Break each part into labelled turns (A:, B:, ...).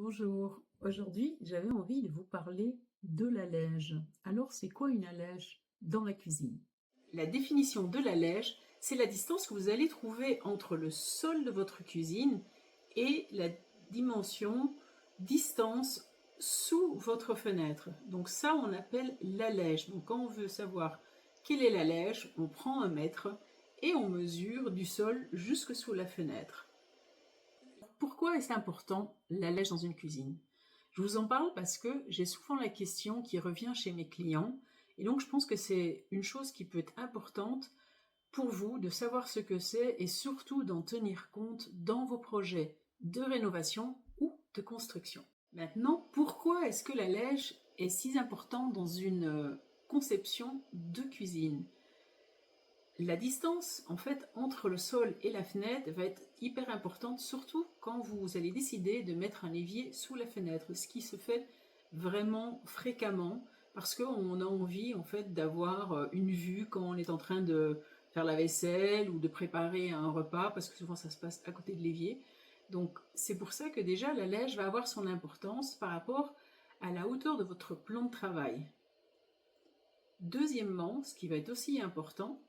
A: Bonjour, aujourd'hui j'avais envie de vous parler de l'allège. Alors c'est quoi une allège dans la cuisine? La définition de l'allège, c'est la distance que vous allez trouver entre le sol de votre cuisine et la dimension distance sous votre fenêtre. Donc ça on appelle l'allège. Donc quand on veut savoir quelle est l'allège, on prend un mètre et on mesure du sol jusque sous la fenêtre. Pourquoi est-ce important l'allège dans une cuisine? Je vous en parle parce que j'ai souvent la question qui revient chez mes clients et donc je pense que c'est une chose qui peut être importante pour vous de savoir ce que c'est et surtout d'en tenir compte dans vos projets de rénovation ou de construction. Maintenant, pourquoi est-ce que l'allège est si important dans une conception de cuisine? La distance, en fait, entre le sol et la fenêtre va être hyper importante, surtout quand vous allez décider de mettre un évier sous la fenêtre, ce qui se fait vraiment fréquemment parce qu'on a envie, en fait, d'avoir une vue quand on est en train de faire la vaisselle ou de préparer un repas, parce que souvent ça se passe à côté de l'évier. Donc c'est pour ça que déjà la lège va avoir son importance par rapport à la hauteur de votre plan de travail. Deuxièmement, ce qui va être aussi important,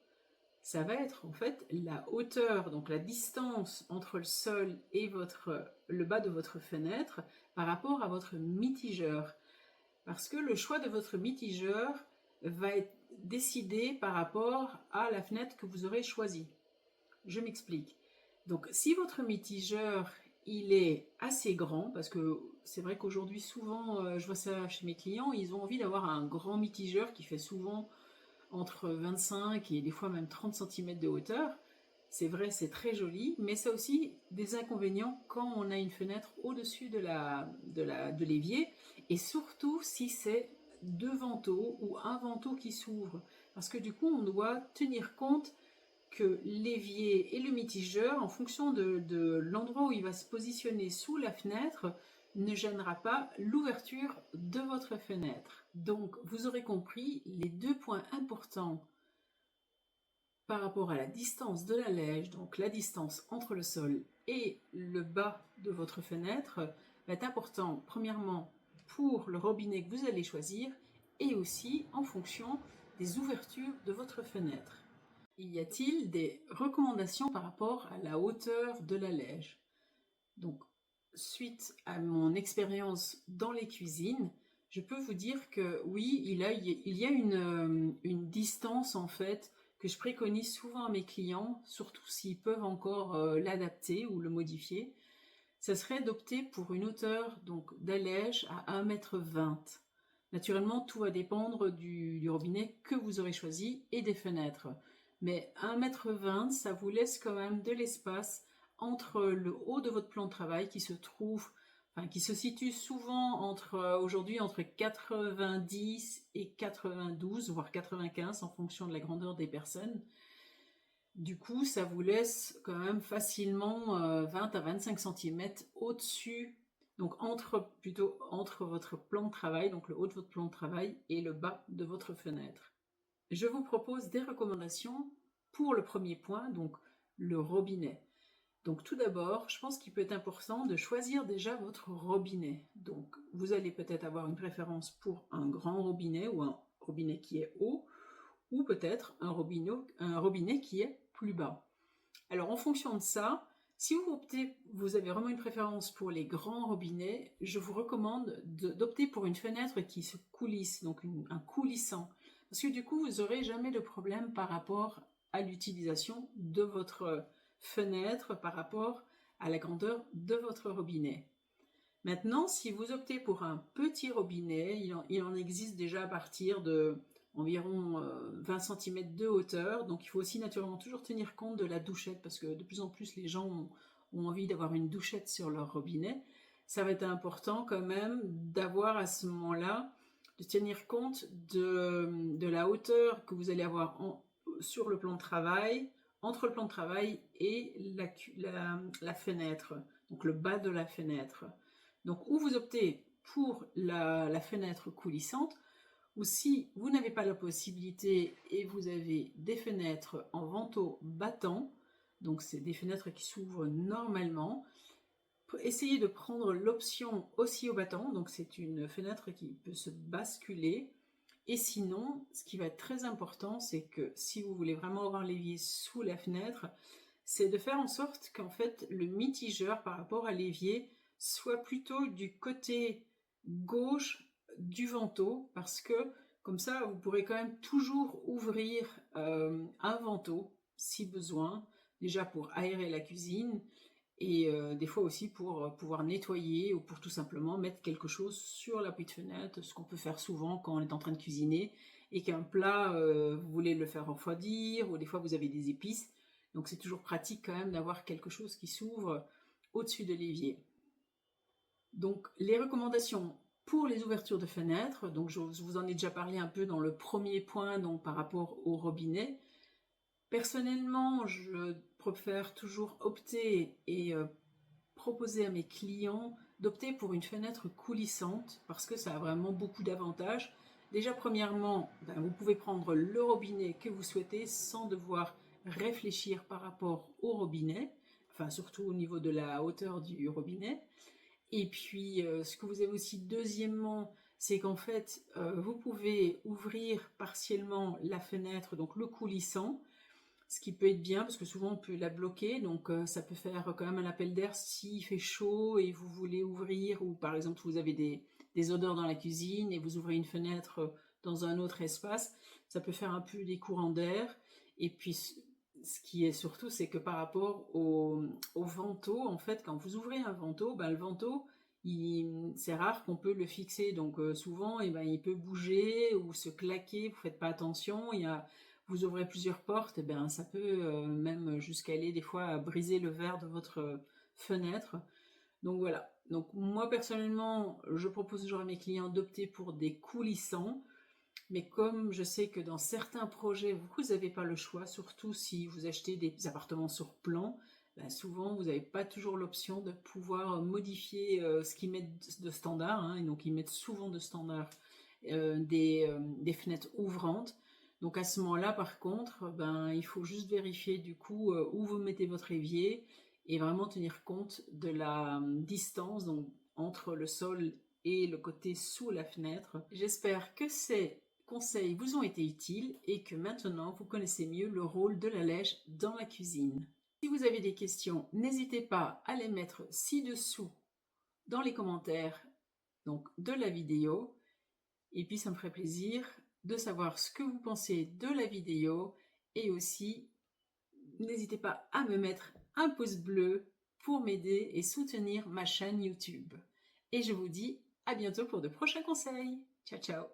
A: ça va être en fait la hauteur, donc la distance entre le sol et le bas de votre fenêtre par rapport à votre mitigeur. Parce que le choix de votre mitigeur va être décidé par rapport à la fenêtre que vous aurez choisie. Je m'explique. Donc si votre mitigeur il est assez grand, parce que c'est vrai qu'aujourd'hui souvent je vois ça chez mes clients, ils ont envie d'avoir un grand mitigeur qui fait souvent entre 25 et des fois même 30 cm de hauteur. C'est vrai, c'est très joli, mais ça a aussi des inconvénients quand on a une fenêtre au-dessus de l'évier, et surtout si c'est deux vantaux ou un vantau qui s'ouvre. Parce que du coup, on doit tenir compte que l'évier et le mitigeur, en fonction de l'endroit où il va se positionner sous la fenêtre, ne gênera pas l'ouverture de votre fenêtre. Donc, vous aurez compris les deux points importants par rapport à la distance de la lège, donc la distance entre le sol et le bas de votre fenêtre, va être important, premièrement, pour le robinet que vous allez choisir et aussi en fonction des ouvertures de votre fenêtre. Y a-t-il des recommandations par rapport à la hauteur de la lège? Donc, suite à mon expérience dans les cuisines, je peux vous dire que oui, il y a une distance en fait que je préconise souvent à mes clients, surtout s'ils peuvent encore l'adapter ou le modifier. Ça serait d'opter pour une hauteur donc d'allège à 1,20 m. Naturellement, tout va dépendre du robinet que vous aurez choisi et des fenêtres. Mais 1,20 m, ça vous laisse quand même de l'espace entre le haut de votre plan de travail qui se situe souvent aujourd'hui entre 90 et 92, voire 95 en fonction de la grandeur des personnes. Du coup, ça vous laisse quand même facilement 20 à 25 cm au-dessus, donc plutôt entre votre plan de travail, donc le haut de votre plan de travail et le bas de votre fenêtre. Je vous propose des recommandations pour le premier point, donc le robinet. Donc tout d'abord, je pense qu'il peut être important de choisir déjà votre robinet. Donc vous allez peut-être avoir une préférence pour un grand robinet ou un robinet qui est haut, ou peut-être un robinet qui est plus bas. Alors en fonction de ça, si vous avez vraiment une préférence pour les grands robinets, je vous recommande d'opter pour une fenêtre qui se coulisse, donc un coulissant. Parce que du coup, vous n'aurez jamais de problème par rapport à l'utilisation de votre fenêtre, par rapport à la grandeur de votre robinet. Maintenant, si vous optez pour un petit robinet, il en existe déjà à partir de environ 20 cm de hauteur, donc il faut aussi naturellement toujours tenir compte de la douchette, parce que de plus en plus les gens ont envie d'avoir une douchette sur leur robinet. Ça va être important quand même d'avoir à ce moment-là, de tenir compte de la hauteur que vous allez avoir sur le plan de travail, entre le plan de travail et la fenêtre, donc le bas de la fenêtre. Donc, ou vous optez pour la fenêtre coulissante, ou si vous n'avez pas la possibilité et vous avez des fenêtres en vantaux battants, donc c'est des fenêtres qui s'ouvrent normalement, Essayez de prendre l'option aussi au battant, donc c'est une fenêtre qui peut se basculer. Et sinon, ce qui va être très important, c'est que si vous voulez vraiment avoir l'évier sous la fenêtre, c'est de faire en sorte qu'en fait le mitigeur par rapport à l'évier soit plutôt du côté gauche du vantau, parce que comme ça vous pourrez quand même toujours ouvrir un vantau si besoin, déjà pour aérer la cuisine, et des fois aussi pour pouvoir nettoyer ou pour tout simplement mettre quelque chose sur l'appui de fenêtre, ce qu'on peut faire souvent quand on est en train de cuisiner et qu'un plat, vous voulez le faire refroidir, ou des fois vous avez des épices, donc c'est toujours pratique quand même d'avoir quelque chose qui s'ouvre au-dessus de l'évier. Donc les recommandations pour les ouvertures de fenêtres, donc je vous en ai déjà parlé un peu dans le premier point, donc par rapport au robinet. Personnellement, je préfère toujours opter et proposer à mes clients d'opter pour une fenêtre coulissante parce que ça a vraiment beaucoup d'avantages. Déjà, premièrement, vous pouvez prendre le robinet que vous souhaitez sans devoir réfléchir par rapport au robinet, enfin surtout au niveau de la hauteur du robinet. Et puis, ce que vous avez aussi deuxièmement, c'est qu'en fait, vous pouvez ouvrir partiellement la fenêtre, donc le coulissant, ce qui peut être bien parce que souvent on peut la bloquer, donc ça peut faire quand même un appel d'air s'il fait chaud et vous voulez ouvrir, ou par exemple vous avez des odeurs dans la cuisine et vous ouvrez une fenêtre dans un autre espace, ça peut faire un peu des courants d'air. Et puis ce qui est surtout, c'est que par rapport au vantau, en fait, quand vous ouvrez un vantau, le vantau, c'est rare qu'on peut le fixer, donc souvent il peut bouger ou se claquer, vous faites pas attention, vous ouvrez plusieurs portes, et ça peut même jusqu'à aller des fois à briser le verre de votre fenêtre. Donc voilà. Donc moi personnellement, je propose toujours à mes clients d'opter pour des coulissants, mais comme je sais que dans certains projets, vous n'avez pas le choix, surtout si vous achetez des appartements sur plan, souvent vous n'avez pas toujours l'option de pouvoir modifier ce qu'ils mettent de standard, hein, et donc ils mettent souvent de standard des fenêtres ouvrantes. Donc à ce moment-là, par contre, il faut juste vérifier du coup où vous mettez votre évier et vraiment tenir compte de la distance donc, entre le sol et le côté sous la fenêtre. J'espère que ces conseils vous ont été utiles et que maintenant vous connaissez mieux le rôle de la lège dans la cuisine. Si vous avez des questions, n'hésitez pas à les mettre ci-dessous dans les commentaires donc, de la vidéo. Et puis ça me ferait plaisir de savoir ce que vous pensez de la vidéo, et aussi n'hésitez pas à me mettre un pouce bleu pour m'aider et soutenir ma chaîne YouTube. Et je vous dis à bientôt pour de prochains conseils. Ciao ciao.